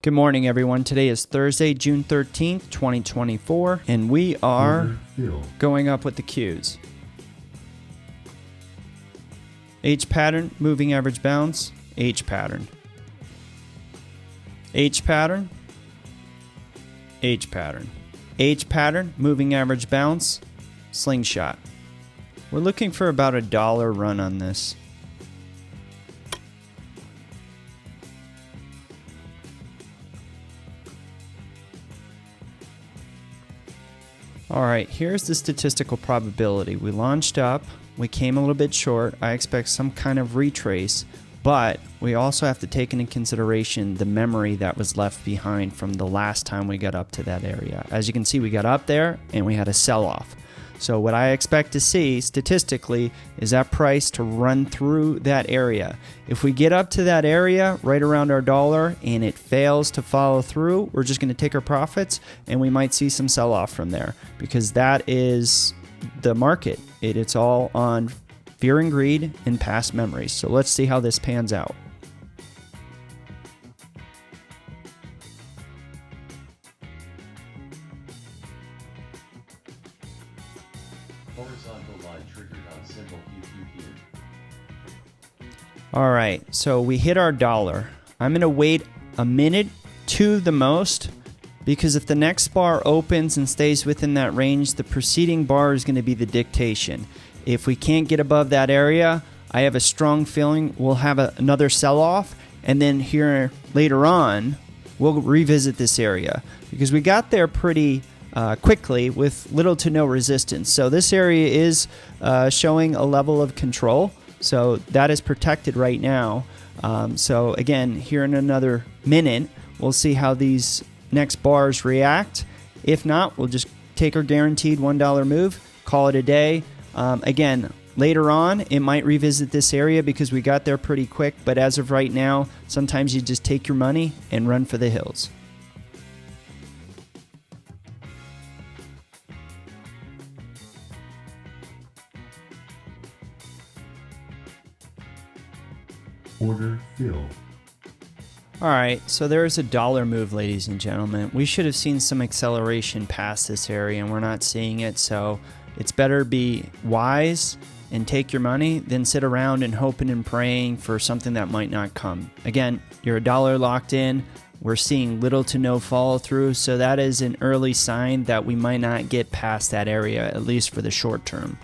Good morning, everyone. Today is Thursday, June 13th, 2024, and we are going up with the Qs. H pattern, moving average bounce, H pattern. H pattern, H pattern. H pattern, moving average bounce, slingshot. We're looking for about $1 run on this. All right, here's the statistical probability. We launched up, we came a little bit short. I expect some kind of retrace, but we also have to take into consideration the memory that was left behind from the last time we got up to that area. As you can see, we got up there and we had a sell-off. So what I expect to see statistically is that price to run through that area. If we get up to that area right around our $1 and it fails to follow through, we're just going to take our profits and we might see some sell-off from there, because that is the market. It's all on fear and greed and past memories. So let's see how this pans out. Horizontal line triggered on symbol QQQ. All right, so we hit our $1. I'm going to wait a minute to the most, because if the next bar opens and stays within that range, the preceding bar is going to be the dictation. If we can't get above that area, I have a strong feeling we'll have another sell-off, and then here later on, we'll revisit this area, because we got there pretty quickly with little to no resistance. So this area is showing a level of control. So that is protected right now. So again, here in another minute, we'll see how these next bars react. If not, we'll just take our guaranteed $1 move, call it a day. Again, later on, it might revisit this area because we got there pretty quick. But as of right now, sometimes you just take your money and run for the hills. Order fill. All right, so there's a $1 move, ladies and gentlemen. We should have seen some acceleration past this area, and we're not seeing it. So it's better be wise and take your money than sit around and hoping and praying for something that might not come. Again, you're $1 locked in. We're seeing little to no follow through, so that is an early sign that we might not get past that area, at least for the short term.